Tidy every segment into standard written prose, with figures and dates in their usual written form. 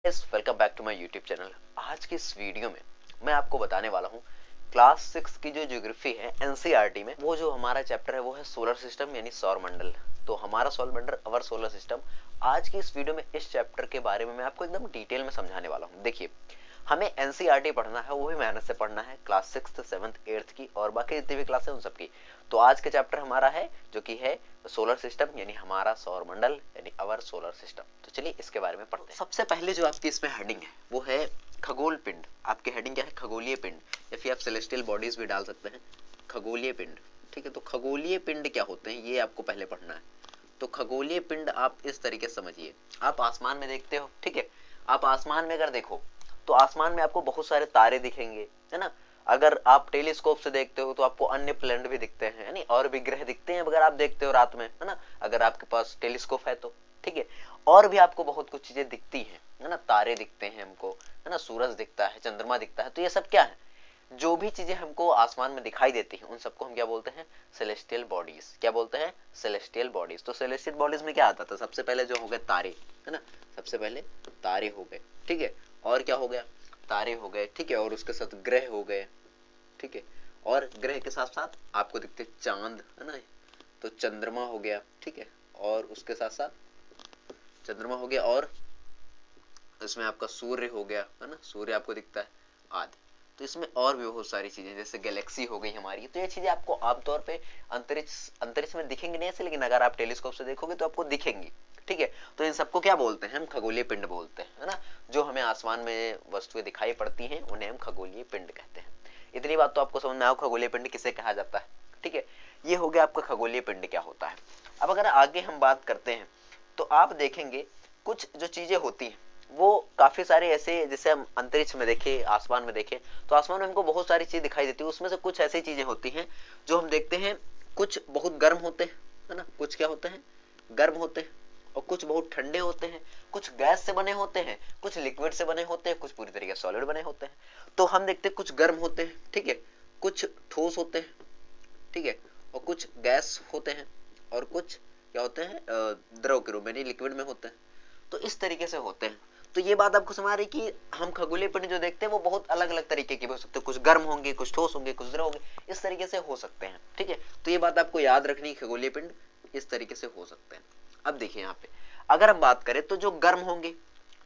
Welcome back to my YouTube channel. आज की इस वीडियो में मैं आपको बताने वाला हूँ क्लास 6 की जो ज्योग्राफी है एनसीईआरटी में, वो जो हमारा चैप्टर है वो है सोलर सिस्टम यानी सौर मंडल। तो हमारा सौर मंडल अवर सोलर सिस्टम, आज की इस वीडियो में इस चैप्टर के बारे में मैं आपको एकदम डिटेल में समझाने वाला हूँ। देखिए, हमें एनसीईआरटी पढ़ना है, वो भी मेहनत से पढ़ना है, क्लास 6, 7, 8 की और बाकी जितनी भी क्लास है उन सबकी। तो आज का चैप्टर हमारा है जो कि है सोलर सिस्टम यानी हमारा सौर मंडल यानी अवर सोलर सिस्टम। तो चलिए इसके बारे में पढ़ते हैं। सबसे पहले जो आपकी इसमें हेडिंग है वो है खगोल पिंड। आपकी हेडिंग क्या है? खगोलीय पिंड, या फिर आप सेलेस्टियल बॉडीज भी डाल सकते हैं। खगोलीय पिंड, ठीक है। तो खगोलीय पिंड क्या होते हैं ये आपको पहले पढ़ना है। तो खगोलीय पिंड आप इस तरीके से समझिए, आप आसमान में देखते हो, ठीक है। आप आसमान में अगर देखो तो आसमान में आपको बहुत सारे तारे दिखेंगे, है ना। अगर आप टेलीस्कोप से देखते हो तो आपको अन्य प्लैनेट भी दिखते हैं, यानी और भी ग्रह दिखते हैं अगर आप देखते हो रात में, है ना, अगर आपके पास टेलीस्कोप है तो, ठीक है। और भी आपको बहुत कुछ चीजें दिखती हैं, है ना, तारे दिखते हैं हमको, है ना, सूरज दिखता है, चंद्रमा दिखता है। तो ये सब क्या है? जो भी चीजें हमको आसमान में दिखाई देती हैं उन सबको हम क्या बोलते हैं? Celestial bodies. क्या बोलते हैं? Celestial bodies. तो सेलेस्टियल बॉडीज में क्या आता था? सबसे पहले जो हो गए तारे, है ना, सबसे पहले तारे हो गए, ठीक है। और क्या हो गया? तारे हो गए, ठीक है। और उसके साथ ग्रह हो गए, ठीक है। और ग्रह के साथ साथ आपको दिखते चांद, है ना, तो चंद्रमा हो गया, ठीक है। और उसके साथ साथ चंद्रमा हो गया, और इसमें आपका सूर्य हो गया, है ना, सूर्य आपको दिखता है आदि। तो इसमें और भी बहुत सारी चीजें जैसे गैलेक्सी हो गई हमारी। तो ये चीजें आपको आमतौर पे अंतरिक्ष अंतरिक्ष में दिखेंगे नहीं ऐसे, लेकिन अगर आप टेलीस्कोप से देखोगे तो आपको दिखेंगी, ठीक है। तो इन सबको क्या बोलते हैं? हम खगोलीय पिंड बोलते हैं, है ना। जो हमें आसमान में वस्तुएं दिखाई पड़ती हैं उन्हें हम खगोलीय पिंड कहते हैं। इतनी बात तो आपको समझ में आओ खगोलीय पिंड किसे कहा जाता है, ठीक है। ये हो गया आपका खगोलीय पिंड क्या होता है। अब अगर आगे हम बात करते हैं तो आप देखेंगे कुछ जो चीजें होती हैं वो काफी सारे ऐसे, जैसे हम अंतरिक्ष में देखें, आसमान में देखें तो आसमान में हमको बहुत सारी चीज दिखाई देती है। उसमें से कुछ ऐसी चीजें होती हैं जो हम देखते हैं, कुछ बहुत गर्म होते हैं, है ना, कुछ क्या होते हैं? गर्म होते हैं। और कुछ बहुत ठंडे होते हैं, कुछ गैस से बने होते हैं, कुछ लिक्विड से बने होते हैं, कुछ पूरी तरीके से सॉलिड बने होते हैं। तो हम देखते हैं कुछ गर्म होते हैं, ठीक है, कुछ ठोस होते हैं, ठीक है, और कुछ गैस होते हैं, और कुछ क्या होते हैं? द्रव के रूप में, लिक्विड में होते हैं। तो इस तरीके से होते हैं। तो ये बात आपको समझ आ रही कि हम खगोलीय पिंड जो देखते हैं वो बहुत अलग अलग तरीके के हो सकते हैं, कुछ गर्म होंगे, कुछ ठोस होंगे, कुछ द्रव होंगे, इस तरीके से हो सकते हैं, ठीक है। तो ये बात आपको याद रखनी, खगोलीय पिंड इस तरीके से हो सकते हैं। अब देखिए यहाँ पे अगर हम बात करें तो जो गर्म होंगे,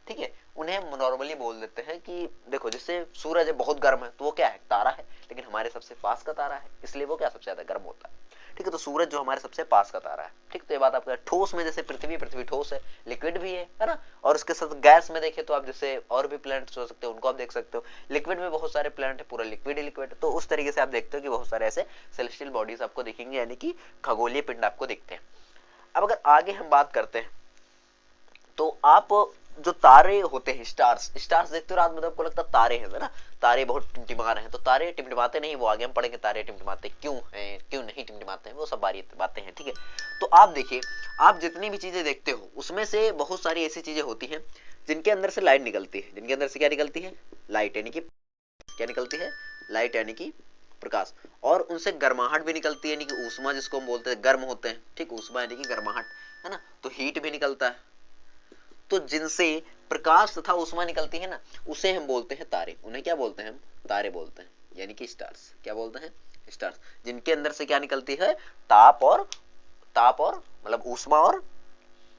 ठीक है, उन्हें हम नॉर्मली बोल देते हैं कि देखो जैसे सूरज है बहुत गर्म है तो वो क्या है? तारा है, लेकिन हमारे सबसे पास का तारा है, इसलिए वो क्या सबसे ज्यादा गर्म होता है, ठीक है। तो सूरज जो हमारे सबसे पास का तारा है, ठीक। तो ये बात आपका ठोस में जैसे पृथ्वी, पृथ्वी ठोस है, लिक्विड भी है ना। और उसके साथ गैस में देखें तो आप जैसे और भी प्लैनेट्स हो सकते हो उनको आप देख सकते हो। लिक्विड में बहुत सारे प्लैनेट है, पूरा लिक्विड ही लिक्विड। तो उस तरीके से आप देखते हो कि बहुत सारे ऐसे सेलेस्टियल बॉडीज आपको दिखेंगे, यानी कि खगोलीय पिंड आपको दिखते हैं। अब अगर आगे हम बात करते हैं तो आप जो तारे होते हैं, स्टार्स, स्टार्स देखते हो रात में तो आपको लगता है तारे हैं ना, तारे बहुत टिमटिमा रहे हैं। तो तारे टिमटिमाते नहीं, वो आगे हम पढ़ेंगे तारे टिमटिमाते क्यों हैं, क्यों नहीं टिमटिमाते हैं, वो सब बारी बातें हैं, ठीक है। तो आप देखिए, आप जितनी भी चीजें देखते हो उसमें से बहुत सारी ऐसी चीजें होती हैं जिनके अंदर से लाइट निकलती है। जिनके अंदर से क्या निकलती है? लाइट, यानी कि क्या निकलती है? लाइट, यानी कि प्रकाश। और उनसे गर्माहट भी निकलती है, यानी कि ऊष्मा, जिसको हम बोलते हैं, गर्म होते हैं, ठीक, ऊष्मा यानी कि गर्माहट, है ना। तो हीट भी निकलता है। तो जिनसे प्रकाश तथा ऊष्मा निकलती है ना, उसे हम बोलते हैं तारे। उन्हें क्या बोलते हैं? हम तारे बोलते हैं, यानी कि स्टार्स। क्या बोलते हैं? स्टार्स। जिनके अंदर से क्या निकलती है? ताप और मतलब ऊष्मा और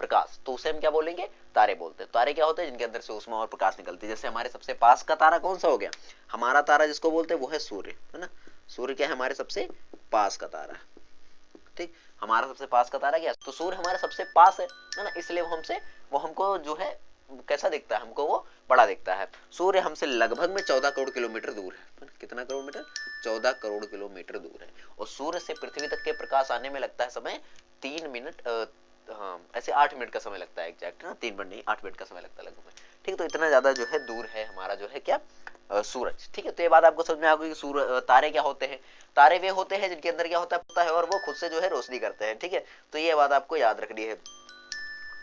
प्रकाश, तो उसे हम क्या बोलेंगे? तारे बोलते हैं। तारे क्या होते हैं? जिनके अंदर से ऊष्मा और प्रकाश निकलती है। जैसे हमारे सबसे पास का तारा कौन सा हो गया? हमारा तारा जिसको बोलते हैं वो है सूर्य, है ना। सूर्य क्या है? हमारे सबसे पास का तारा, ठीक। हमारा सबसे पास का तारा क्या? तो सूर्य हमारे सबसे पास है ना, इसलिए वो हमको जो है कैसा दिखता है? हमको वो बड़ा दिखता है। सूर्य हमसे लगभग में 14 करोड़ किलोमीटर दूर है। कितना करोड़ मीटर? 14 करोड़ किलोमीटर दूर है। और सूर्य से पृथ्वी तक के प्रकाश आने में लगता है समय 3 मिनट, हाँ ऐसे 8 मिनट का समय लगता है, एग्जैक्ट ना, 3 मिनट नहीं 8 मिनट का समय लगता है लगभग, ठीक। तो इतना ज्यादा जो है दूर है हमारा जो है क्या? सूरज, ठीक है। तो ये बात आपको समझ में आ गई कि तारे क्या होते हैं? तारे वे होते हैं जिनके अंदर क्या होता है और वो खुद से जो है रोशनी करते हैं, ठीक है। तो ये बात आपको याद रखनी है।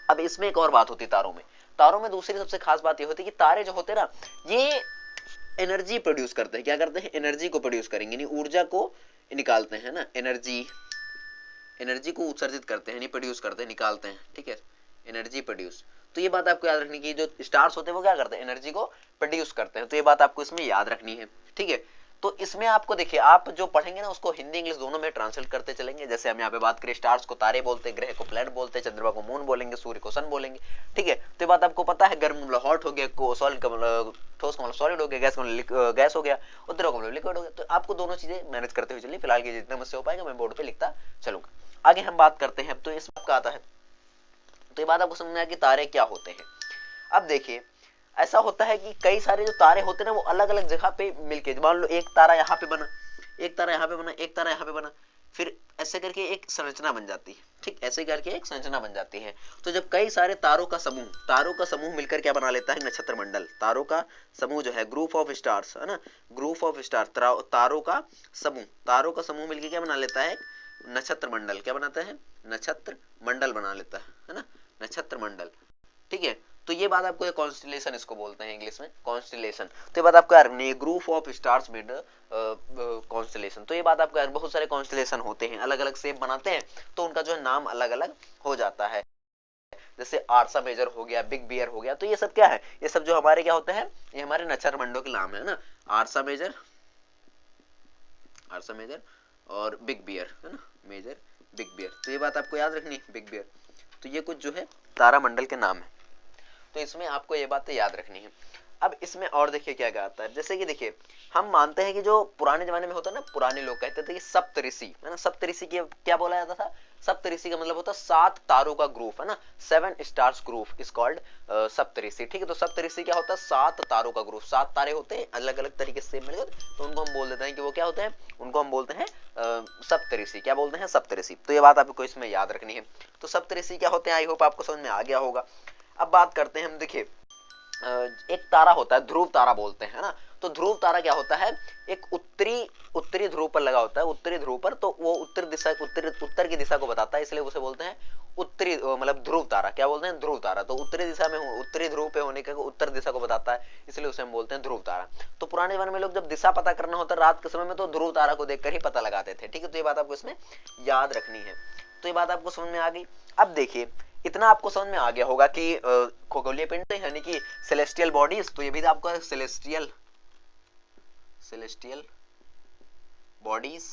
अब इसमें एक और बात होती है तारों में। तारों में दूसरी सबसे खास बात ये होती है कि तारे जो होते हैं ना, ये एनर्जी प्रोड्यूस करते हैं। क्या करते हैं? एनर्जी को प्रोड्यूस करेंगे, यानी ऊर्जा को निकालते हैं ना, एनर्जी को उत्सर्जित करते हैं, नहीं प्रोड्यूस करते हैं, निकालते हैं, ठीक है। Energy produce. तो ये बात आपको याद रखनी कि जो स्टार्स होते हैं वो क्या करते हैं, एनर्जी को प्रोड्यूस करते हैं। तो ये बात आपको इसमें याद रखनी है, ठीक है। तो इसमें आपको देखिए, आप जो पढ़ेंगे ना उसको हिंदी इंग्लिश दोनों में ट्रांसलेट करते चलेंगे। जैसे हम यहाँ पे बात करें, स्टार्स को तारे बोलते हैं, ग्रह को प्लैनेट बोलते हैं, चंद्रमा को मून बोलेंगे, सूर्य को सन बोलेंगे, ठीक है। तो ये बात आपको पता है। गर्म मतलब हॉट हो गया, को सॉलिड का मतलब ठोस का मतलब सॉलिड हो गया, गैस का मतलब गैस हो गया, और द्रव का मतलब लिक्विड हो गया। तो आपको दोनों चीजें मैनेज करते हुए चलिए। फिलहाल के जितना मुझसे हो पाएगा मैं बोर्ड पे लिखता चलूंगा। आगे हम बात करते हैं। तो इसमें आपका आता है, तो ये बात आपको समझ में आया कि तारे क्या होते हैं। अब देखिए, ऐसा होता है कि कई सारे जो तारे होते हैं ना वो अलग अलग जगह पे मिलके, मान लो एक तारा यहाँ पे बना, एक तारा यहाँ पे बना, एक तारा यहाँ पे बना, फिर ऐसे करके एक संरचना बन जाती है, ठीक, ऐसे करके एक संरचना बन जाती है। तो जब कई सारे तारों का समूह मिलकर क्या बना लेता है, नक्षत्र मंडल। तारों का समूह जो है, ग्रुप ऑफ स्टार्स, है ना, ग्रुप ऑफ स्टार, तारों का समूह मिलकर क्या बना लेता है, नक्षत्र मंडल। क्या बनाता है, नक्षत्र मंडल बना लेता है ना, नक्षत्र मंडल, ठीक है। तो ये बात आपको, कॉन्स्टिलेशन इसको बोलते हैं इंग्लिश में, कॉन्स्टिलेशन। तो ये बात आपको यार, group of stars made constellation. तो ये बात आपको यार, बहुत सारे कॉन्स्टिलेशन होते हैं, अलग अलग शेप बनाते हैं, तो उनका जो है नाम अलग अलग हो जाता है। जैसे आर्सा मेजर हो गया, बिग बियर हो गया, तो ये सब क्या है, ये सब जो हमारे क्या होते हैं, ये हमारे नक्षत्र मंडलों के नाम है ना, आर्सा मेजर और बिग बियर, है ना, मेजर बिग बियर। तो ये बात आपको याद रखनी है, बिग बियर। तो ये कुछ जो है तारा मंडल के नाम है, तो इसमें आपको ये बातें याद रखनी है। अब इसमें और देखिए क्या क्या आता है। जैसे कि देखिए, हम मानते हैं कि जो पुराने जमाने में होता है ना, पुराने लोग कहते थे कि सप्तऋषि, है ना, सप्तऋषि की क्या बोला जाता था, सप्तऋषि का मतलब होता है 7 तारों का ग्रुप, है ना, 7 स्टार्स ग्रुप इज कॉल्ड सप्तऋषि, ठीक है। तो सप्तऋषि क्या होता है, 7 तारों का ग्रुप, 7 तारे होते हैं अलग अलग तरीके से मिलकर, तो उनको हम बोल देते हैं कि वो क्या होते हैं, उनको हम बोलते हैं सप्तऋषि। क्या बोलते हैं, सप्तऋषि। तो ये बात आपको इसमें याद रखनी है। तो सप्तऋषि क्या होते हैं, आई होप आपको समझ में आ गया होगा। अब बात करते हैं हम, देखिए एक तारा होता है, ध्रुव तारा बोलते हैं ना। तो ध्रुव तारा क्या होता है, एक उत्तरी ध्रुव पर लगा होता है, उत्तरी ध्रुव पर। तो वो उत्तर की दिशा को बताता है, इसलिए उसे बोलते हैं उत्तरी, मतलब ध्रुव तारा। क्या बोलते हैं, ध्रुव तारा। तो उत्तरी दिशा में, उत्तरी ध्रुव पे होने के उत्तर दिशा को बताता है, इसलिए उसे हम बोलते हैं ध्रुव तारा। तो पुराने जमाने में लोग जब दिशा पता करना होता है रात के समय में, तो ध्रुव तारा को देखकर ही पता लगाते थे, ठीक है। तो ये बात आपको इसमें याद रखनी है। तो ये बात आपको समझ में आ गई। अब देखिए, इतना आपको समझ में आ गया होगा कि खगोलीय पिंड यानी कि सेलेस्टियल बॉडीज। तो ये भी आपका सेलेस्टियल बॉडीज,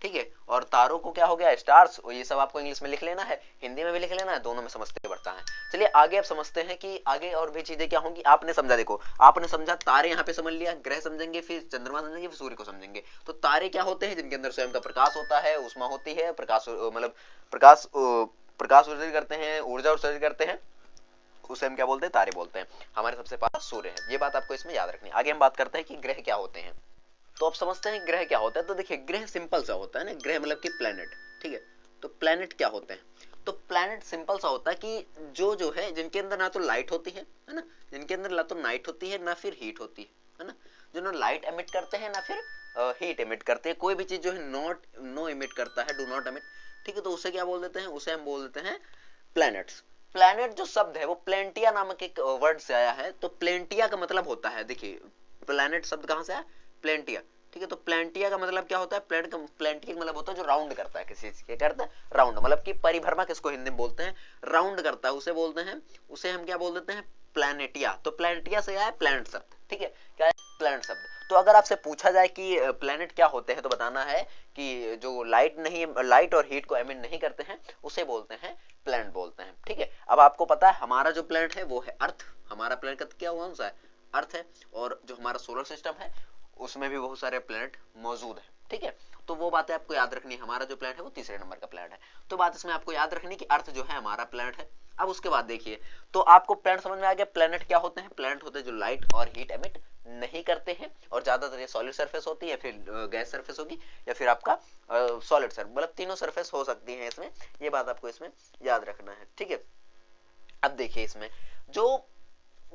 ठीक है। और तारों को क्या हो गया, स्टार्स। और ये सब आपको इंग्लिश में लिख लेना है, हिंदी में भी लिख लेना है, दोनों में समझते बढ़ता है। चलिए आगे आप समझते हैं कि आगे और भी चीजें क्या होंगी। आपने समझा, देखो आपने समझा तारे, यहाँ पे समझ लिया, ग्रह समझेंगे, फिर चंद्रमा समझेंगे, फिर सूर्य को समझेंगे। तो तारे क्या होते हैं, जिनके अंदर स्वयं का प्रकाश होता है, ऊष्मा होती है, प्रकाश उत्सर्जित करते हैं, ऊर्जा उत्सर्जित करते हैं, उसे हम क्या बोलते हैं, तारे बोलते हैं। हमारे सबसे पास सूर्य है। ये बात आपको इसमें याद रखनी है। आगे हम बात करते हैं कि ग्रह क्या होते हैं। तो अब समझते हैं ग्रह क्या होता है। तो देखिए, ग्रह सिंपल सा होता है ना, ग्रह मतलब कि प्लेनेट, ठीक है। तो प्लेनेट क्या होते हैं, तो प्लेनेट सिंपल सा होता है कि जो है, जिनके अंदर ना तो लाइट होती है ना, जिनके अंदर ना तो नाइट होती है, ना फिर हीट होती है ना, जो ना लाइट एमिट करते हैं, ना फिर हीट एमिट करते हैं। कोई भी चीज जो है नो एमिट करता है, डू नॉट एमिट, ठीक है। तो उसे क्या बोल देते हैं, उसे हम बोल देते हैं प्लैनेट्स। प्लैनेट जो शब्द है वो प्लेंटिया नामक एक वर्ड से आया है। तो प्लेंटिया का मतलब होता है, देखिए प्लैनेट शब्द कहां से आया, प्लेंटिया, ठीक है। तो प्लेंटिया का मतलब क्या होता है, प्लेंटिया का मतलब होता है जो राउंड करता है किसी चीज के, करता है राउंड, मतलब कि परिभ्रमण किसको हिंदी में बोलते हैं, राउंड करता है, उसे बोलते हैं, उसे हम क्या बोल देते हैं, प्लैनेटिया। तो प्लैनेटिया से आया है प्लैनेट शब्द, ठीक है, क्या है, प्लैनेट शब्द। तो अगर आपसे पूछा जाए कि प्लैनेट क्या होते हैं, तो बताना है कि जो लाइट और हीट को एमिट नहीं करते हैं, उसे बोलते हैं प्लैनेट बोलते हैं, ठीक है। अब आपको पता है हमारा जो प्लैनेट है वो है अर्थ। हमारा प्लैनेट का क्या हुआ है, अर्थ है। और जो हमारा सोलर सिस्टम है उसमें भी बहुत सारे प्लैनेट मौजूद है, ठीक है। तो वो बातें आपको याद रखनी है। हमारा जो प्लैनेट है वो तीसरे नंबर का प्लैनेट है। तो बात इसमें आपको याद रखनी कि अर्थ जो है हमारा प्लैनेट है। अब उसके बाद देखिए, तो आपको प्लैनेट समझ में आ गया। प्लैनेट क्या होते हैं, प्लैनेट होते हैं जो लाइट और हीट एमिट नहीं करते हैं, और ज्यादातर ये सॉलिड सरफेस होती है, या फिर गैस सरफेस होगी, या फिर आपका सॉलिड सरफेस, मतलब तीनों सरफेस हो सकती है इसमें। ये बात आपको इसमें याद रखना है, ठीक है। अब देखिए, इसमें जो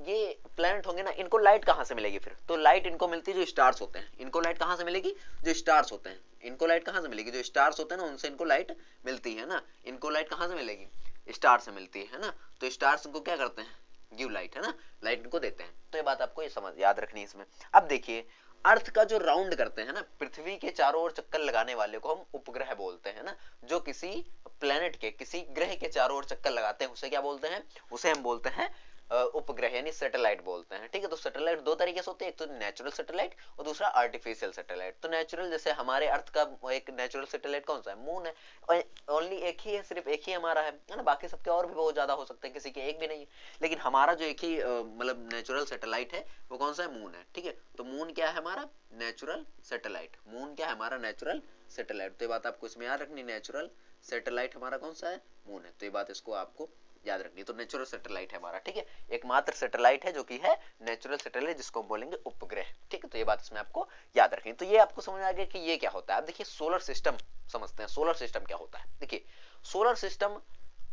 ये प्लैनेट होंगे ना, इनको लाइट कहां से मिलेगी फिर, तो लाइट इनको मिलती है जो स्टार्स होते हैं। इनको लाइट कहां से मिलेगी, जो स्टार्स होते हैं। इनको लाइट कहां से मिलेगी, जो स्टार्स होते हैं ना, उनसे इनको लाइट मिलती है ना। इनको लाइट कहां से मिलेगी, स्टार से मिलती है ना। तो स्टार्स इनको क्या करते हैं, गिव लाइट, है ना, लाइट इनको देते हैं। तो ये बात आपको ये समझ याद रखनी है इसमें। अब देखिए, अर्थ का जो राउंड करते हैं ना, पृथ्वी के चारों ओर चक्कर लगाने वाले को हम उपग्रह बोलते हैं ना। जो किसी प्लेनेट के, किसी ग्रह के चारों ओर चक्कर लगाते हैं उसे क्या बोलते हैं? उसे हम बोलते हैं उपग्रह यानी सैटेलाइट बोलते हैं। ठीक है, तो सैटेलाइट दो तरीके से होते हैं, एक तो नेचुरल सैटेलाइट और दूसरा आर्टिफिशियल सैटेलाइट। तो नेचुरल जैसे हमारे अर्थ का एक नेचुरल सैटेलाइट कौन सा है? मून है, और ओनली एक ही है, सिर्फ एक ही हमारा है ना। बाकी सबके और भी बहुत ज्यादा हो सकते हैं, किसी के एक भी नहीं है, लेकिन हमारा जो एक ही मतलब नेचुरल सैटेलाइट है वो कौन सा है? मून है। ठीक है, तो मून क्या है हमारा? Natural satellite. मून क्या है हमारा? Natural satellite. तो ये बात आपको इसमें याद रखनी, नेचुरल सैटेलाइट हमारा कौन सा है? मून है। तो ये बात इसको आपको याद रखनी। तो नेचुरल सैटेलाइट है हमारा। ठीक है, एकमात्र सैटेलाइट है जो कि है नेचुरल सैटेलाइट, जिसको हम बोलेंगे उपग्रह। ठीक है, तो ये बात इसमें आपको याद रखनी। तो ये आपको समझ आ गया कि ये क्या होता है। अब देखिए सोलर सिस्टम समझते हैं। सोलर सिस्टम क्या होता है? देखिए सोलर सिस्टम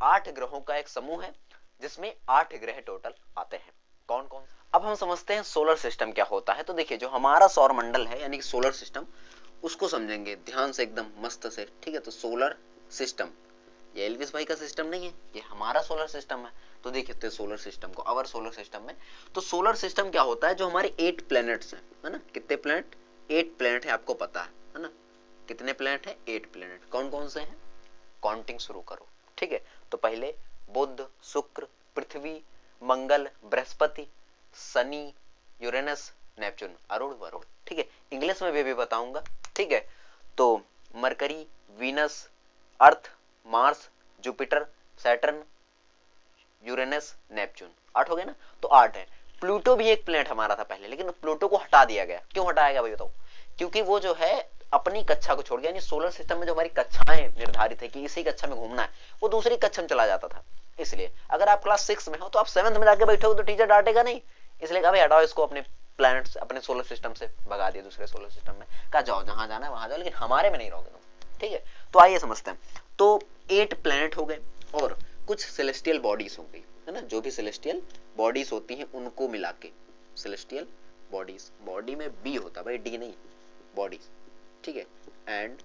8 ग्रहों का एक समूह है जिसमें 8 ग्रह टोटल आते हैं। कौन कौन? अब हम समझते हैं सोलर सिस्टम क्या होता है। तो देखिए जो हमारा सौर मंडल है यानी कि सोलर सिस्टम, उसको समझेंगे ध्यान से एकदम मस्त से। ठीक है, तो सोलर सिस्टम ये एल्विस भाई का सिस्टम नहीं है, ये हमारा सोलर सिस्टम है। तो देखिए सोलर सिस्टम को, अवर सोलर सिस्टम में, तो सोलर सिस्टम क्या होता है? जो हमारे 8 प्लैनेट्स हैं, है ना। कितने प्लैनेट? 8 प्लैनेट है, आपको पता है ना। कितने प्लैनेट है? 8 प्लैनेट। कौन कौन से हैं? काउंटिंग शुरू करो। ठीक है, तो पहले बुध, शुक्र, पृथ्वी, मंगल, बृहस्पति, शनि, यूरेनस, नेपच्यून, अरुण, वरुण। ठीक है, इंग्लिश में भी बताऊंगा। ठीक है, तो Mercury, Venus, Earth, Mars, Jupiter, Saturn, Uranus, Neptune. 8 हो गए ना। तो 8 है। प्लूटो भी एक प्लेनेट हमारा था पहले, लेकिन प्लूटो को हटा दिया गया। क्यों हटाया गया भाई बताओ? क्योंकि वो जो है अपनी कक्षा को छोड़ गया, यानी सोलर सिस्टम में जो हमारी कक्षाएं निर्धारित है कि इसी कक्षा में घूमना है, वो दूसरी कक्षा में चला जाता था। इसलिए अगर आप क्लास 6 में हो तो आप 7th में जाके बैठोगे तो टीचर डांटेगा नहीं। इसलिए कहा भाई हटाओ इसको, अपने प्लैनेट्स, अपने सोलर सिस्टम से भगा दिया दूसरे सोलर सिस्टम में। कहा जाओ जहां जाना है वहां जाओ, लेकिन हमारे में नहीं रहोगे तुम। ठीक है, तो आइए समझते हैं। तो 8 प्लैनेट हो गए और कुछ सेलेस्टियल बॉडीज हो गई, है ना। जो भी सेलेस्टियल बॉडीज होती हैं उनको मिला के सेलेस्टियल बॉडीज, बॉडी में बी होता है भाई, डी नहीं, बॉडीज। ठीक है, एंड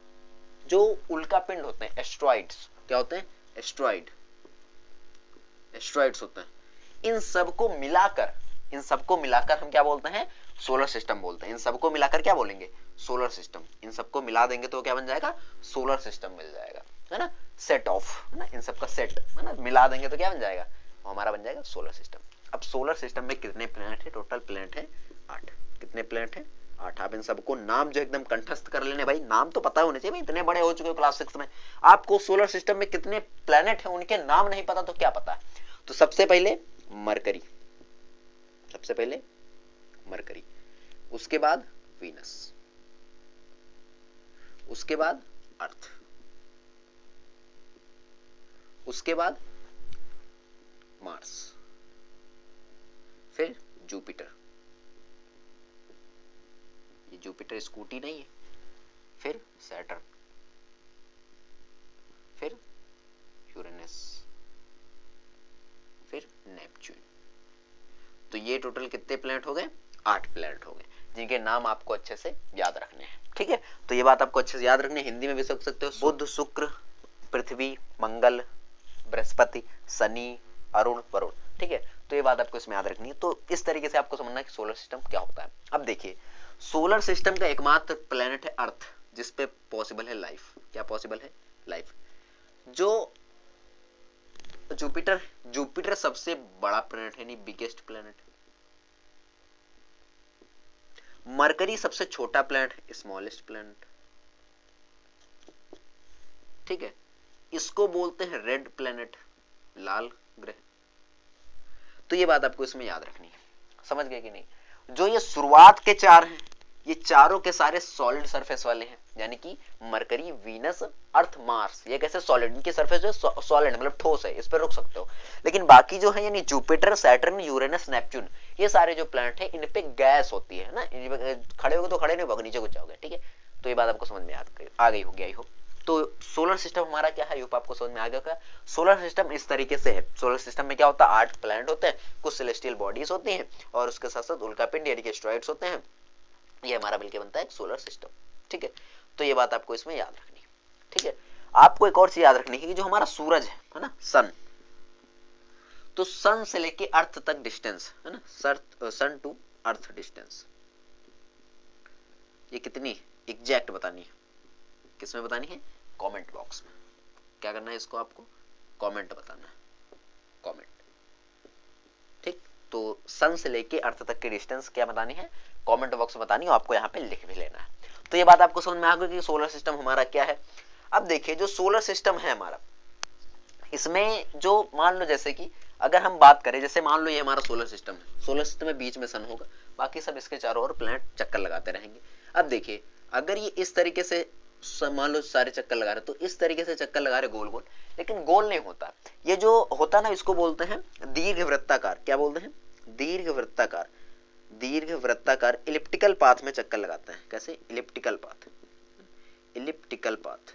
जो उल्का पिंड होते हैं, एस्ट्रॉइड्स, क्या होते हैं? एस्ट्रॉइड, एस्ट्रॉइड्स होते हैं। इन सबको मिलाकर, इन सबको मिलाकर हम क्या बोलते हैं? सोलर सिस्टम बोलते हैं। इन सबको मिलाकर क्या बोलेंगे? Solar system. इन सबको मिला देंगे तो क्या बन जाएगा? सोलर सिस्टम मिल जाएगा, है ना। सेट ऑफ, है ना, इन सबका सेट, है ना, मिला देंगे तो क्या बन जाएगा? हमारा बन जाएगा सोलर सिस्टम। अब सोलर सिस्टम में कितने प्लैनेट है? टोटल प्लैनेट है 8। कितने प्लैनेट है? 8। आप इन सबको नाम जो एकदम कंठस्थ कर लेने भाई, नाम तो पता होने चाहिए भाई, इतने बड़े हो चुके हो क्लास 6 में, आपको सोलर सिस्टम में कितने प्लैनेट है उनके नाम नहीं पता तो क्या पता है? तो सबसे पहले मरकरी, सबसे पहले मरकरी, उसके बाद वीनस, उसके बाद अर्थ, उसके बाद मार्स, फिर जुपिटर, ये जुपिटर स्कूटी नहीं है, फिर सैटर्न, फिर यूरेनस, फिर नेपच्यून। तो ये टोटल कितने प्लैनेट हो गए? 8 प्लैनेट हो गए, जिनके नाम आपको अच्छे से याद रखने हैं। ठीक है, तो ये बात आपको अच्छे से याद रखनी है। हिंदी में भी सोच सकते हो, बुध, शुक्र, पृथ्वी, मंगल, बृहस्पति, शनि, अरुण, वरुण। ठीक है, तो ये बात आपको इसमें याद रखनी है। तो इस तरीके से आपको समझना है कि सोलर सिस्टम क्या होता है। अब देखिए सोलर सिस्टम का एकमात्र प्लैनेट है अर्थ, जिसपे पॉसिबल है लाइफ। क्या पॉसिबल है? लाइफ। जो जुपिटर, जुपिटर सबसे बड़ा प्लैनेट है, नहीं बिगेस्ट प्लैनेट। मरकरी सबसे छोटा प्लैनेट है, स्मॉलेस्ट प्लैनेट। ठीक है, इसको बोलते हैं रेड प्लैनेट, लाल ग्रह। तो ये बात आपको इसमें याद रखनी है। समझ गए कि नहीं? जो ये शुरुआत के 4 हैं, ये चारों के सारे सॉलिड सरफेस वाले हैं, यानी कि मरकरी, वीनस, अर्थ, मार्स, ये कैसे सॉलिड, इनकी सरफेस जो है सॉलिड मतलब ठोस है, इस पर रुक सकते हो। लेकिन बाकी जो है यानी जुपिटर, सैटर्न, यूरेनस, नेपच्यून, ये सारे जो प्लैनेट है इन पे गैस होती है ना। खड़े होगे तो खड़े नहीं होगे, नीचे कुछ जाओगे। ठीक है, तो ये बात आपको समझ में आ गई होगी आई होप। तो सोलर सिस्टम हमारा क्या है, यूप आपको समझ में आ गया होगा। सोलर सिस्टम इस तरीके से है। सोलर सिस्टम में क्या होता है? 8 प्लैनेट होते हैं, कुछ सेलेस्टियल बॉडीज होती हैं और उसके साथ साथ उल्कापिंड यानी कि एस्टेरॉइड्स होते हैं। ये हमारा मिलकर बनता है एक सोलर सिस्टम। ठीक है, तो ये बात आपको इसमें याद रखनी है। ठीक है, आपको एक और चीज याद रखनी है कि जो हमारा सूरज है ना, सन, तो सन से लेके अर्थ तक डिस्टेंस है ना, सन टू अर्थ डिस्टेंस, ये कितनी एग्जैक्ट बतानी है, किसमें बतानी है, कमेंट बॉक्स में। क्या करना है इसको, आपको कमेंट बताना है, कमेंट। ठीक, तो सन से लेके अर्थ तक की डिस्टेंस क्या बतानी है, कमेंट बॉक्स में बतानी है, आपको यहाँ पे लिख भी लेना है। तो ये बात आपको समझ में आ गई कि सोलर सिस्टम हमारा क्या है। अब देखिए जो सोलर सिस्टम है हमारा, इसमें जो मान लो जैसे कि अगर हम बात करें, जैसे मान लो ये हमारा सोलर सिस्टम है, सोलर सिस्टम में बीच में सन होगा, बाकी सब इसके चारों ओर प्लैनेट चक्कर लगाते रहेंगे। अब देखिए अगर ये इस तरीके से मान लो सारे चक्कर लगा रहे, तो इस तरीके से चक्कर लगा रहे गोल गोल, लेकिन गोल नहीं होता, ये जो होता ना इसको बोलते हैं दीर्घवृत्ताकार। क्या बोलते हैं, दीर्घवृत्ताकार। दीर्घवृत्ताकार इलिप्टिकल पाथ में चक्कर लगाते हैं। कैसे, इलिप्टिकल पाथ, इलिप्टिकल पाथ।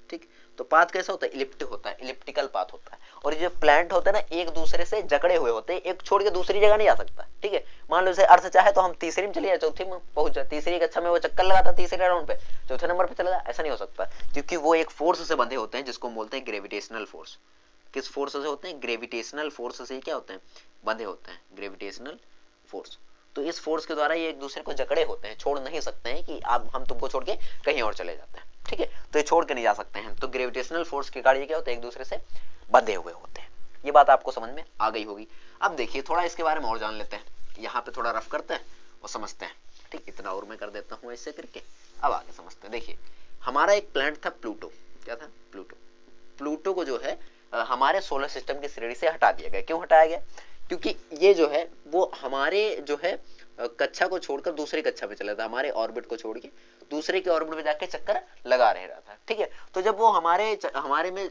ठीक, तो पाथ कैसा होता है, इलिप्ट होता है, इलिप्टिकल पाथ होता है। और ये जो प्लैनेट होते हैं ना एक दूसरे से जकड़े हुए होते हैं, एक छोड़ के दूसरी जगह नहीं जा सकता। ठीक है, मान लो जैसे अर्थ चाहे तो हम तीसरी में चले जाए, चौथी में पहुंच जाए, तीसरी कक्षा में वो चक्कर लगाता तीसरे राउंड पे, चौथे नंबर पे चला जाए, ऐसा नहीं हो सकता, क्योंकि वो एक फोर्स से बंधे होते हैं जिसको बोलते हैं ग्रेविटेशनल फोर्स। किस फोर्स से होते हैं, ग्रेविटेशनल फोर्स से क्या होते हैं, बंधे होते हैं, ग्रेविटेशनल फोर्स। तो इस फोर्स के द्वारा ये एक दूसरे को जकड़े होते हैं, छोड़ नहीं सकते हैं कि आप हम तुमको छोड़ के कहीं और चले जाते हैं। ठीक है, तो ये छोड़ के नहीं जा सकते हैं, तो ग्रेविटेशनल फोर्स के कारण ये क्या होते हैं, एक दूसरे से बंधे हुए होते हैं। ये बात आपको समझ में आ गई होगी। अब देखिए थोड़ा इसके बारे में और जान लेते हैं, यहाँ पे थोड़ा रफ करते हैं और समझते हैं। ठीक, इतना और मैं कर देता हूँ ऐसे करके, अब आगे समझते हैं। देखिए हमारा एक प्लैनेट था प्लूटो, क्या था, प्लूटो। प्लूटो को जो है हमारे सोलर सिस्टम की श्रेणी से हटा दिया गया। क्यों हटाया गया, क्योंकि ये जो है वो हमारे जो है कक्षा को छोड़कर दूसरी कक्षा पे चला था, हमारे ऑर्बिट को छोड़ के दूसरे के ऑर्बिट में जाके चक्कर लगा रहा था। ठीक है, तो जब वो हमारे में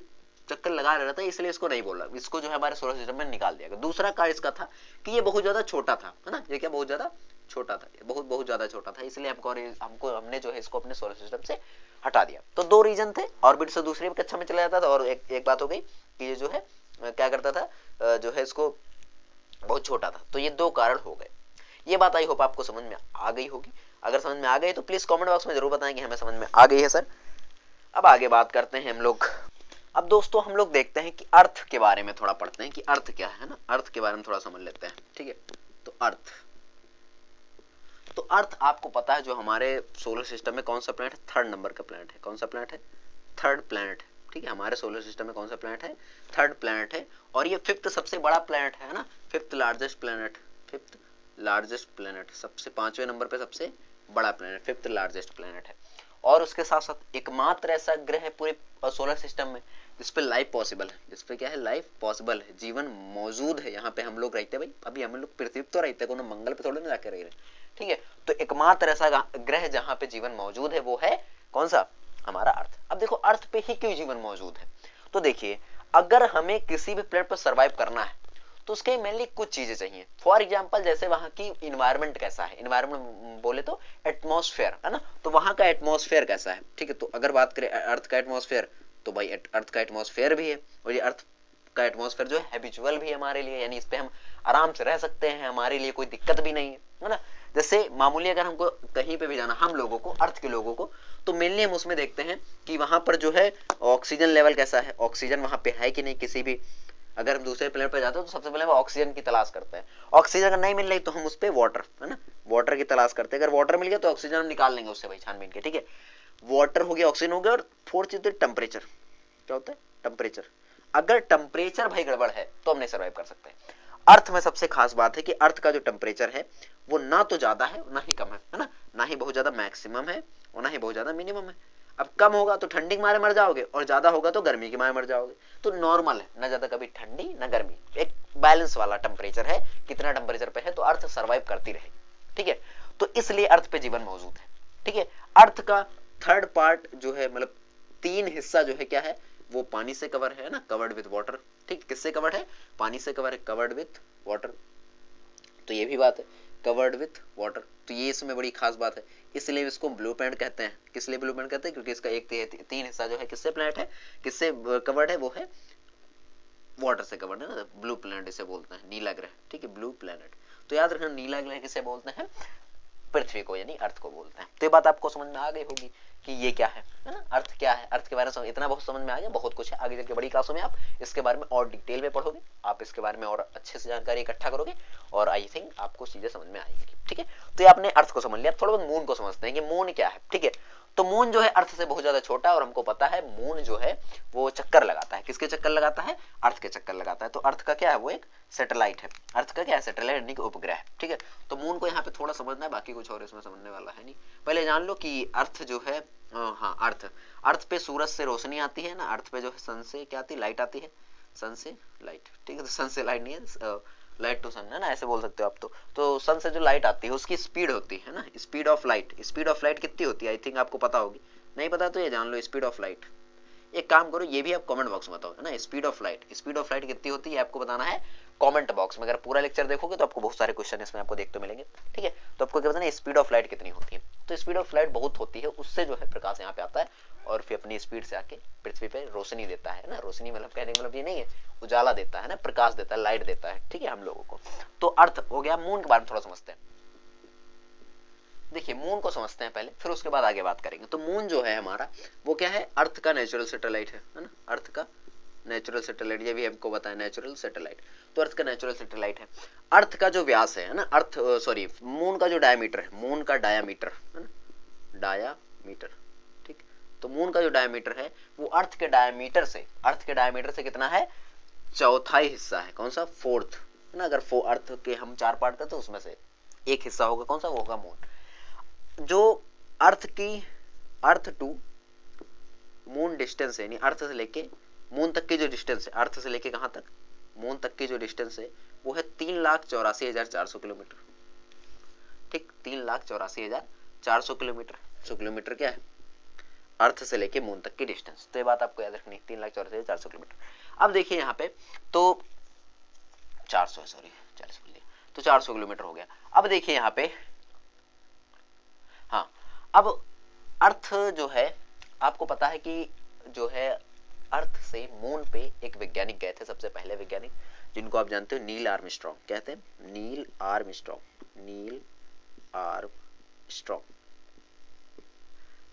चक्कर लगा रहा था, इसलिए इसको नहीं बोला, इसको जो है हमारे सोलर सिस्टम में निकाल दिया गया। दूसरा कार्य इसका था कि ये बहुत ज्यादा छोटा था, है ना, ये क्या बहुत ज्यादा छोटा था, बहुत बहुत ज्यादा छोटा था, इसलिए हमने जो है इसको अपने सोलर सिस्टम से हटा दिया। तो दो रीजन थे, ऑर्बिट से दूसरी कक्षा में चला जाता था, और एक बात हो गई कि ये जो है क्या करता था, जो है इसको बहुत छोटा था। तो ये दो कारण हो गए। ये बात आई होप आपको समझ में आ गई होगी। अगर समझ में आ गई तो प्लीज कमेंट बॉक्स में जरूर बताएंगे हमें समझ में आ गई है सर। अब आगे बात करते हैं हम लोग। अब दोस्तों हम लोग देखते हैं कि अर्थ के बारे में थोड़ा पढ़ते हैं कि अर्थ क्या है ना, अर्थ के बारे में थोड़ा समझ लेते हैं। ठीक है, तो अर्थ आपको पता है जो हमारे सोलर सिस्टम में कौन सा प्लैनेट है, थर्ड नंबर का प्लैनेट है। कौन सा प्लैनेट है, थर्ड प्लैनेट। ठीक है, हमारे सोलर सिस्टम में कौन सा प्लैनेट है, थर्ड प्लैनेट है, और ये फिफ्थ सबसे बड़ा प्लैनेट है ना, fifth largest planet, fifth largest planet, सबसे पांचवें नंबर पे सबसे बड़ा प्लैनेट, फिफ्थ लार्जेस्ट प्लैनेट है। और उसके साथ साथ एकमात्र ऐसा ग्रह है पूरे सोलर सिस्टम में जिसपे लाइफ पॉसिबल है, जिसपे क्या है, लाइफ पॉसिबल है, जीवन मौजूद है। यहाँ पे हम लोग रहते हैं भाई, अभी हम लोग पृथ्वी तो रहते हैं, मंगल पे थोड़े ना जाके रह रहे। ठीक है, तो एकमात्र ऐसा ग्रह जहाँ पे जीवन मौजूद है वो है कौन सा, हमारा अर्थ। अब देखो अर्थ पे ही क्यों जीवन मौजूद है, तो देखिए अगर हमें किसी भी प्लेनेट पर सर्वाइव करना है तो उसके मेनली कुछ चीजें चाहिए। फॉर एग्जांपल जैसे वहां की इन्वायरमेंट कैसा है, इन्वायरमेंट बोले तो एटमॉस्फेयर, है ना, तो वहां का एटमॉस्फेयर कैसा है। ठीक है, तो अगर बात करें अर्थ का एटमॉस्फेयर, तो भाई अर्थ का एटमॉस्फेयर भी है, और ये अर्थ का एटमॉस्फेयर जो है हैबिचुअल भी है हमारे लिए, यानी इस पे हम आराम से रह सकते हैं, हमारे लिए कोई दिक्कत भी नहीं है ना। जैसे मामूली अगर हमको कहीं पे भी जाना, हम लोगों को, अर्थ के लोगों को, तो मेनली हम उसमें देखते हैं कि वहां पर जो है ऑक्सीजन लेवल कैसा है, ऑक्सीजन वहां पे है कि नहीं। किसी भी अगर हम दूसरे प्लेनेट पे जाते हैं तो सबसे पहले हम ऑक्सीजन की तलाश करते हैं। ऑक्सीजन अगर नहीं मिल रही तो हम उस पे वाटर, है ना, वाटर की तलाश करते हैं। अगर वाटर मिल गया तो ऑक्सीजन हम निकाल लेंगे उससे भाई, छानबीन के। ठीक है, वाटर हो गया, ऑक्सीजन हो गया, और फोर्थ चीज टेम्परेचर। क्या होता है, टेम्परेचर। अगर टेम्परेचर भाई गड़बड़ है तो हम नहीं सर्वाइव कर सकते। अर्थ में सबसे खास बात है कि अर्थ का जो टेम्परेचर है वो ना तो ज्यादा है ना ही कम है ना, ना ही बहुत ज्यादा मैक्सिमम है और ना ही बहुत ज्यादा मिनिमम है। अब कम होगा तो ठंडी के मारे मर जाओगे, और ज्यादा होगा तो गर्मी के मारे मर जाओगे। तो नॉर्मल है, ना ज्यादा कभी ठंडी ना गर्मी, एक बैलेंस वाला टेम्परेचर है। कितना टेम्परेचर पे है तो अर्थ सर्वाइव करती रहेगी। ठीक है, तो इसलिए अर्थ पे जीवन मौजूद है। ठीक है, अर्थ का थर्ड पार्ट जो है, मतलब तीन हिस्सा जो है क्या है, वो पानी से कवर है ना, कवर्ड विद वाटर। ठीक, किससे कवर्ड है, पानी से कवर है, कवर्ड विथ वाटर। तो ये भी बात है, कवर्ड विथ वाटर, तो ये इसमें बड़ी खास बात है, इसलिए इसको ब्लू प्लैनेट कहते हैं। किस लिए ब्लू प्लैनेट कहते हैं, क्योंकि इसका एक तीन हिस्सा जो है किससे प्लैनेट है, किससे कवर्ड है, वो है वाटर से कवर्ड है ना, ब्लू प्लैनेट इसे बोलते हैं, नीला ग्रह। ठीक है, ब्लू प्लैनेट। तो याद रखना नीला ग्रह किसे बोलते हैं, पृथ्वी को यानी अर्थ को बोलते हैं। तो ये बात आपको समझ में आ गई होगी कि ये क्या है ना, अर्थ क्या है, अर्थ के बारे में इतना बहुत समझ में आ गया। बहुत कुछ है, आगे चल के बड़ी क्लासों में आप इसके बारे में और डिटेल में पढ़ोगे, आप इसके बारे में और अच्छे से जानकारी इकट्ठा करोगे और आई थिंक आपको चीजें समझ में आएंगी। ठीक है, तो ये आपने अर्थ को समझ लिया। थोड़ा बहुत मून को समझते हैं कि मून क्या है। ठीक है, तो मून जो है अर्थ से बहुत ज्यादा छोटा है और हमको पता है मून जो है वो चक्कर लगाता है। किसके चक्कर लगाता है? अर्थ के चक्कर लगाता है। तो अर्थ का क्या है? वो एक सैटेलाइट है। अर्थ का क्या है? सैटेलाइट यानी कि उपग्रह है। ठीक है, तो मून को यहाँ पे थोड़ा समझना है, बाकी कुछ और इसमें समझने वाला है नहीं। पहले जान लो कि अर्थ जो है, हाँ अर्थ पे सूरज से रोशनी आती है ना, अर्थ पे जो है सन से क्या आती है? लाइट आती है, सन से लाइट। ठीक है, तो सन से लाइट नहीं है, लाइट टू सन है ना, ऐसे बोल सकते हो आप। तो सन से जो लाइट आती है उसकी स्पीड होती है ना, speed of light. Speed of light कितनी होती है? आई थिंक आपको पता होगी, नहीं पता तो ये जान लो, स्पीड ऑफ लाइट। एक काम करो, ये भी आप कमेंट बॉक्स में बताओ, है ना, स्पीड ऑफ लाइट कितनी होती है आपको बताना है कमेंट बॉक्स में। अगर पूरा लेक्चर देखोगे तो आपको बहुत सारे क्वेश्चन इसमें आपको देखते मिलेंगे। ठीक है, तो आपको क्या बताना है स्पीड ऑफ लाइट कितनी होती है। तो स्पीड ऑफ लाइट बहुत होती है, उससे जो है प्रकाश यहाँ पे आता है और फिर अपनी स्पीड से आके पृथ्वी पे रोशनी देता है ना। रोशनी मतलब कहने का मतलब ये नहीं है, उजाला देता है ना, प्रकाश देता है, लाइट देता है। ठीक है, हम लोगों को। तो अर्थ हो गया। मून के बारे में थोड़ा समझते हैं। देखिए, मून को समझते हैं पहले, फिर उसके बाद आगे बात करेंगे। तो मून जो है हमारा वो क्या है? अर्थ का नेचुरल सैटेलाइट है ना, अर्थ का नेचुरल सैटेलाइट। ये भी हमको बताया नेचुरल सैटेलाइट, तो अर्थ का नेचुरल सैटेलाइट है। अर्थ का जो व्यास है ना, मून का जो डायमीटर है, मून का डायमीटर है ना, डायमीटर। ठीक, तो मून का जो डायमीटर है वो अर्थ के डायमीटर से कितना है? चौथाई हिस्सा है। कौन सा? फोर्थ है ना। अगर अर्थ के हम 4 पार्ट करते हैं उसमें से एक हिस्सा होगा, कौन सा? वो होगा मून। जो अर्थ टू मून डिस्टेंस है, अर्थ से लेके मून तक की जो डिस्टेंस है, अर्थ से लेके कहां तक? मून तक की जो डिस्टेंस है वो है 3,84,400 किलोमीटर। ठीक, 3,84,400 किलोमीटर। 100 किलोमीटर क्या है? अर्थ से लेके मून तक की डिस्टेंस। तो ये बात आपको याद रखनी, 3,84,400 किलोमीटर। अब देखिए यहाँ पे तो 400 तो 400 किलोमीटर हो गया। अब देखिए यहाँ पे, हाँ, अब अर्थ जो है आपको पता है कि जो है अर्थ से मून पे एक वैज्ञानिक गए थे, सबसे पहले वैज्ञानिक, जिनको आप जानते हो नील आर्मस्ट्रॉन्ग। कहते हैं नील आर्मस्ट्रॉन्ग।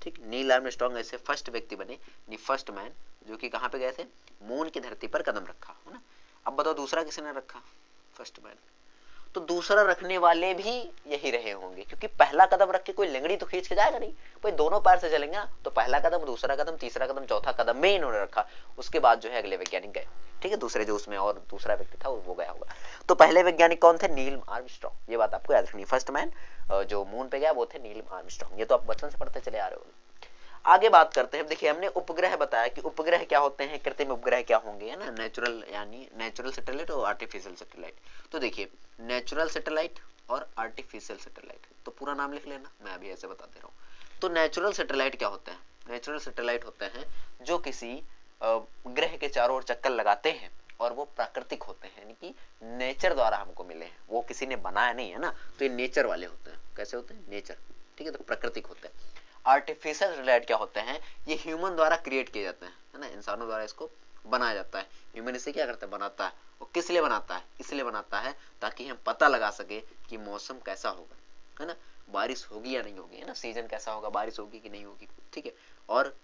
ठीक, नील आर्मस्ट्रॉन्ग ऐसे फर्स्ट व्यक्ति बने, फर्स्ट मैन, जो कि कहां पे गए थे? मून की धरती पर कदम रखा, है ना। अब बताओ दूसरा किसी ने रखा? First man. तो दूसरा रखने वाले भी यही रहे होंगे, क्योंकि पहला कदम रख के कोई लंगड़ी तो खींच के जाएगा नहीं, भाई दोनों पैर से चलेंगे ना। तो पहला कदम, दूसरा कदम, तीसरा कदम, चौथा कदम में इन्होंने रखा। उसके बाद जो है अगले वैज्ञानिक गए। ठीक है, दूसरे जो उसमें और दूसरा व्यक्ति था वो गया होगा। तो पहले वैज्ञानिक कौन थे? Neil Armstrong. ये बात आपको याद रखनी। फर्स्ट मैन जो मून पे गया वो थे नील आर्मस्ट्रॉन्ग। ये तो आप बचपन से पढ़ते चले आ रहे हो। आगे बात करते हैं। देखिए, हमने उपग्रह बताया कि उपग्रह क्या होते हैं, कृत्रिम उपग्रह क्या होंगे, है ना। नेचुरल यानी नेचुरल सैटेलाइट और आर्टिफिशियल सैटेलाइट। तो देखिए, नेचुरल सैटेलाइट और आर्टिफिशियल सैटेलाइट, तो पूरा नाम लिख लेना, मैं अभी ऐसे बता दे रहा हूँ। तो नेचुरल सैटेलाइट क्या होते हैं? नेचुरल सैटेलाइट होते हैं जो किसी ग्रह के चारों ओर चक्कर लगाते हैं और वो प्राकृतिक होते हैं, यानी कि नेचर द्वारा हमको मिले हैं, वो किसी ने बनाया नहीं है ना। तो ये नेचर वाले होते हैं। कैसे होते हैं? नेचर। ठीक है, तो प्राकृतिक होते हैं। आर्टिफिशियल सैटेलाइट क्या होते हैं? ये ह्यूमन द्वारा क्रिएट किए जाते हैं, है ना, इंसानों द्वारा इसको बनाया जाता है। ह्यूमन इसे क्या करता है? बनाता है। और किस लिए बनाता है? इसलिए बनाता है ताकि हम पता लगा सके कि मौसम कैसा होगा, है ना, बारिश होगी या नहीं होगी, है ना, सीजन कैसा होगा, बारिश होगी कि नहीं होगी। ठीक है, और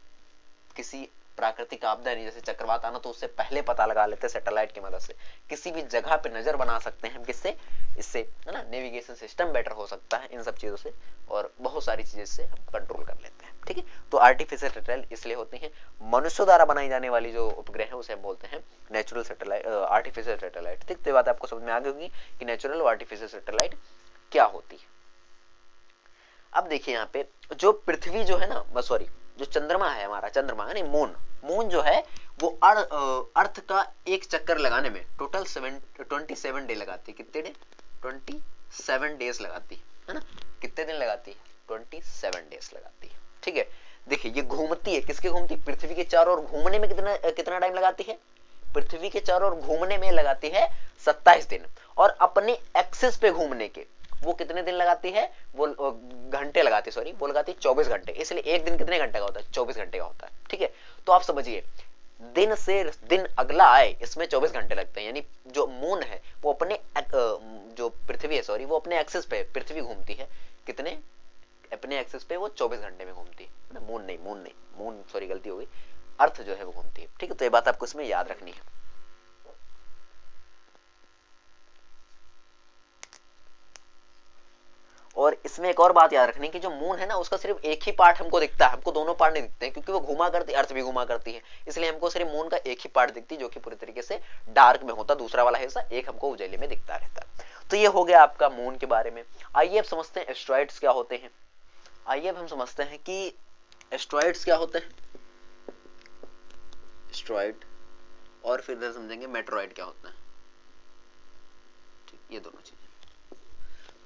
किसी प्राकृतिक आपदा नहीं, जैसे चक्रवात आना, तो उससे पहले पता लगा लेते हैं सैटेलाइट की मदद से। किसी भी जगह पे नजर बना सकते हैं हम, किससे? इससे, है ना, नेविगेशन सिस्टम बेटर हो सकता है इन सब चीजों से, और बहुत सारी चीजें से हम कंट्रोल कर लेते हैं। ठीक है, तो आर्टिफिशियल सैटेलाइट इसलिए होती है। मनुष्य द्वारा बनाई जाने वाली जो उपग्रह है उसे हम बोलते हैं नेचुरल सैटेलाइट, आर्टिफिशियल सैटेलाइट। ठीक, तो बात आपको समझ में आ गई होगी कि नेचुरल और आर्टिफिशियल सैटेलाइट क्या होती है। अब देखिए यहाँ पे जो पृथ्वी जो है ना, सॉरी, जो चंद्रमा है हमारा, चंद्रमा यानी मून जो है वो अर्थ का एक चक्कर लगाने में टोटल 27 डे लगाती है। कितने डे? 27 डेज लगाती है ना। कितने दिन लगाती है? 27 डेज लगाती है। ठीक है, देखिए ये घूमती है, किसके घूमती है? पृथ्वी के चारों ओर घूमने में कितना टाइम लगाती है? पृथ्वी के चारों ओर घूमने में लगाती है 27 दिन, और अपने एक्सिस पे घूमने के वो कितने दिन लगाती है? वो घंटे लगाती है, सॉरी, वो लगाती है 24 घंटे। इसलिए एक दिन कितने घंटे का होता है? 24 घंटे का होता है। ठीक है, तो आप समझिए, दिन से दिन अगला आए इसमें 24 घंटे लगते हैं। यानी जो मून है वो अपने जो पृथ्वी है, सॉरी, वो अपने एक्सिस पे, पृथ्वी घूमती है, कितने अपने एक्सिस पे वो 24 घंटे में घूमती है। मून सॉरी गलती हो गई, अर्थ जो है वो घूमती है। ठीक है, तो ये बात आपको इसमें याद रखनी है। और इसमें एक और बात याद रखनी कि जो मून है ना उसका सिर्फ एक ही पार्ट हमको दिखता है, हमको दोनों पार्ट नहीं दिखते हैं, क्योंकि वो घुमा करती अर्थ भी घुमा करती है, इसलिए हमको सिर्फ मून का एक ही पार्ट दिखती है जो कि पूरी तरीके से डार्क में होता, दूसरा वाला हिस्सा एक हमको उजाले में दिखता रहता है। तो ये हो गया आपका मून के बारे में। आइए अब समझते हैं एस्ट्रॉइड्स क्या होते हैं। आइए अब हम समझते हैं कि एस्ट्रॉइड्स क्या होते हैं, एस्ट्रॉइड, और फिर समझेंगे मेट्रॉइड क्या होता है। ठीक, ये दोनों चीजें।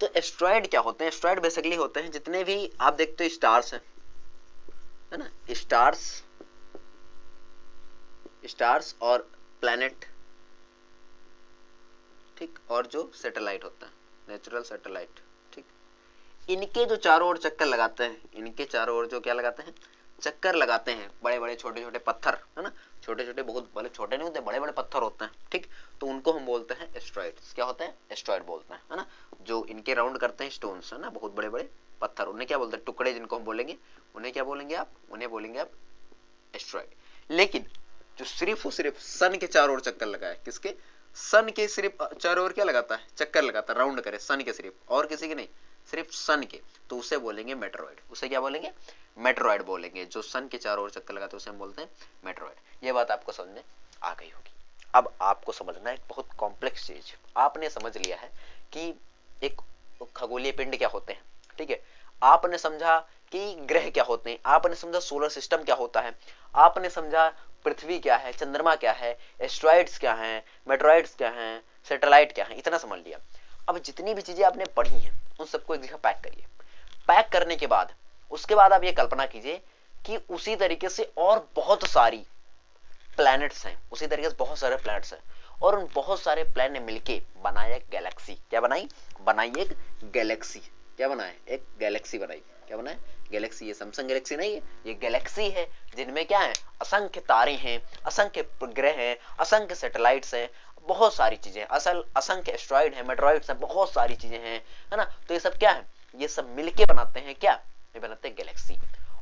तो एस्ट्रॉइड क्या होते हैं? एस्ट्रॉइड बेसिकली होते हैं जितने भी आप देखते हो स्टार्स हैं, है ना, स्टार्स और प्लैनेट, ठीक, और जो सैटेलाइट होता है, नेचुरल सैटेलाइट, ठीक, इनके जो चारों ओर चक्कर लगाते हैं, इनके चारों ओर जो क्या लगाते हैं, चक्कर लगाते हैं, बड़े बड़े छोटे छोटे पत्थर, है ना, छोटे छोटे, बहुत बड़े छोटे नहीं होते, बड़े बड़े पत्थर होते हैं, ठीक, तो उनको हम बोलते हैं एस्ट्रॉइड्स। क्या होते हैं? एस्ट्रॉइड बोलते हैं, है ना, जो इनके राउंड करते हैं स्टोन्स, है ना, बहुत बड़े बड़े पत्थर, उन्हें क्या बोलते हैं? टुकड़े, जिनको हम बोलेंगे, उन्हें क्या बोलेंगे आप? उन्हें बोलेंगे आप एस्ट्रॉइड। लेकिन जो सिर्फ सन के चारों ओर चक्कर लगाए, किसके? सन के सिर्फ चारों ओर क्या लगाता है? चक्कर लगाता है, राउंड करे सन के सिर्फ, और किसी के नहीं, सिर्फ सन के, तो उसे बोलेंगे मेट्रॉइड। उसे क्या बोलेंगे? मेट्रॉइड बोलेंगे। जो सन के चारों ओर चक्कर लगाते हैं उसे हम बोलते हैं मेट्रॉइड। ये बात आपको समझ में आ गई होगी। अब आपको समझना है एक बहुत कॉम्प्लेक्स चीज। आपने समझ लिया है कि एक खगोलीय पिंड क्या होते हैं, ठीक है, आपने समझा कि ग्रह क्या होते हैं, आपने समझा सोलर सिस्टम क्या होता है, आपने समझा पृथ्वी क्या है, चंद्रमा क्या है, एस्ट्रॉइड्स क्या हैं, मेट्रॉइड्स क्या हैं, सैटेलाइट क्या है, इतना समझ लिया। अब जितनी भी चीजें आपने पढ़ी हैं उन सबको एक जगह पैक करिए। पैक करने के बाद उसके बाद आप ये कल्पना कीजिए कि उसी तरीके से और बहुत सारी प्लैनेट्स हैं, उसी तरीके से बहुत सारे प्लैनेट्स हैं, और उन बहुत सारे प्लैनेट ने मिलके बनाया एक गैलेक्सी। क्या बनाई? बनाई एक गैलेक्सी। क्या बनाए? एक गैलेक्सी बनाई। क्या बनाए? गैलेक्सी। ये सैमसंग गैलेक्सी नहीं है, ये गैलेक्सी है, जिनमें क्या है? असंख्य तारे हैं, असंख्य ग्रह हैं, असंख्य सैटेलाइट्स हैं, बहुत सारी चीजें, असंख्य एस्ट्रॉइड है, मेट्रॉइड्स हैं, बहुत सारी चीजें हैं, है ना। तो ये सब क्या है? ये सब मिलके बनाते हैं क्या? ये बनाते हैं गैलेक्सी।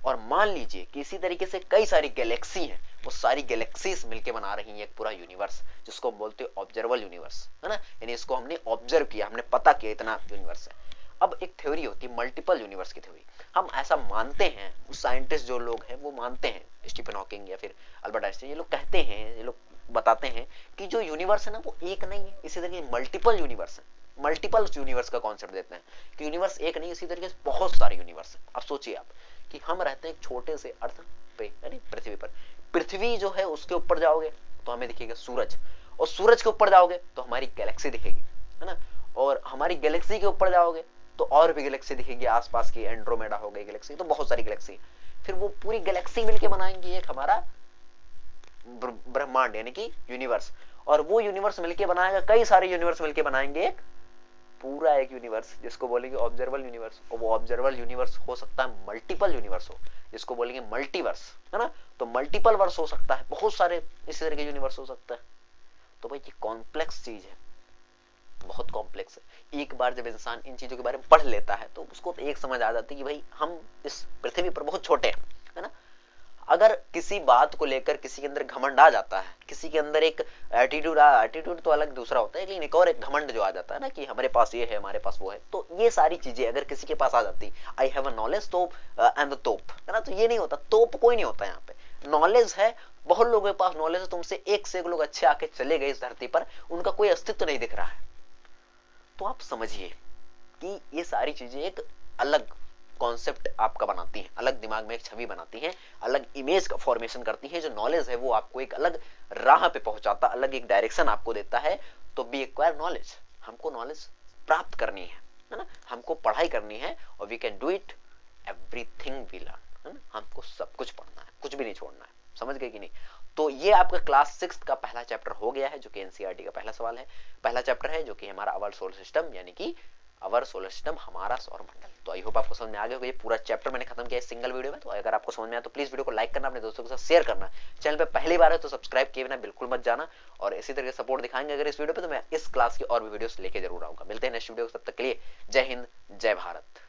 और मान लीजिए कि इसी तरीके से कई सारी गैलेक्सी हैं, वो सारी गैलेक्सीज मिलके बना रही हैं एक पूरा यूनिवर्स, जिसको हम बोलते हैं ऑब्जर्वेबल यूनिवर्स, है ना, यानी इसको हमने ऑब्जर्व किया, हमने पता किया इतना यूनिवर्स है। अब एक थ्योरी होती है मल्टीपल यूनिवर्स की थ्योरी। हम ऐसा मानते हैं, साइंटिस्ट जो लोग हैं वो मानते हैं, स्टीफन हॉकिंग या फिर अल्बर्ट आइंस्टाइन, ये लोग कहते हैं, ये लोग बताते हैं कि जो यूनिवर्स है ना वो एक नहीं है, इसी तरीके मल्टीपल यूनिवर्स है। मल्टीपल यूनिवर्स का कॉन्सेप्ट देते हैं कि यूनिवर्स एक नहीं, इसी तरीके से बहुत सारे यूनिवर्स हैं। अब सोचिए आप कि हम रहते हैं एक छोटे से अर्थ पे, यानी पृथ्वी पर। पृथ्वी जो है उसके ऊपर जाओगे तो हमें दिखेगा सूरज, और सूरज के ऊपर जाओगे तो हमारी गैलेक्सी दिखेगी, है ना, और हमारी गैलेक्सी के ऊपर जाओगे तो और भी गैलेक्सी दिखेगी, आसपास की एंड्रोमेडा हो गई गैलेक्सी, तो बहुत सारी गैलेक्सी। फिर वो पूरी गैलेक्सी मिलके बनाएंगे एक हमारा ब्रह्मांड, यानी कि यूनिवर्स। और वो यूनिवर्स मिलके बनाएगा, कई सारे यूनिवर्स मिलके बनाएंगे एक पूरा एक यूनिवर्स, जिसको बोलेंगे ऑब्जर्वेबल यूनिवर्स। और वो ऑब्जर्वेबल यूनिवर्स हो सकता है मल्टीपल यूनिवर्स हो, जिसको बोलेंगे मल्टीवर्स, है ना। तो मल्टीपल वर्स हो सकता है, बहुत सारे इसी तरह के यूनिवर्स हो सकता है। तो भाई ये कॉम्प्लेक्स चीज है, बहुत कॉम्प्लेक्स है। एक बार जब इंसान इन चीजों के बारे में पढ़ लेता है तो उसको तो एक समझ आ जाती है कि भाई हम इस पृथ्वी पर बहुत छोटे हैं, है ना। अगर किसी बात को लेकर किसी के अंदर घमंड आ जाता है, किसी के अंदर एक एटीट्यूड तो अलग दूसरा होता है, लेकिन एक और एक घमंड जो आ जाता है ना कि हमारे पास ये है, हमारे पास वो है, तो ये सारी चीजें अगर किसी के पास आ जाती, आई हैव अ नॉलेज, तो आई एम द तोप, है ना, तो ये नहीं होता, तोप कोई नहीं होता यहाँ पे। नॉलेज है, बहुत लोगों के पास नॉलेज है, तुमसे एक से एक लोग अच्छे आके चले गए इस धरती पर, उनका कोई अस्तित्व नहीं दिख रहा है। तो आप समझिए कि ये सारी चीजें एक अलग कॉन्सेप्ट आपका बनाती हैं, अलग दिमाग में एक छवि बनाती हैं, अलग इमेज का फॉर्मेशन करती है। जो नॉलेज है वो आपको एक अलग राह पे पहुंचाता, अलग एक डायरेक्शन आपको देता है। तो बी एक्वायर नॉलेज, हमको नॉलेज प्राप्त करनी है ना, हमको पढ़ाई करनी है, और we can do it everything we learn, है ना, हमको सब कुछ पढ़ना है, कुछ भी नहीं छोड़ना है। समझ गए कि नहीं? तो ये आपका क्लास 6 का पहला चैप्टर हो गया है, जो कि एनसीईआरटी का पहला सवाल है, पहला चैप्टर है, जो कि हमारा अवर सोलर सिस्टम, यानी कि अवर सोलर सिस्टम, हमारा सौर मंडल। तो आई होप आपको समझ में आ गया होगा। ये पूरा चैप्टर मैंने खत्म किया है सिंगल वीडियो में। तो अगर आपको समझ में आया तो प्लीज वीडियो को लाइक करना, अपने दोस्तों के साथ शेयर करना। चैनल पे पहली बार है तो सब्सक्राइब किए बिना बिल्कुल मत जाना, और इसी तरह सपोर्ट दिखाएंगे अगर इस वीडियो पे, तो मैं इस क्लास की और भी वीडियोस लेके जरूर आऊंगा। मिलते हैं नेक्स्ट वीडियो, तब तक के लिए जय हिंद, जय भारत।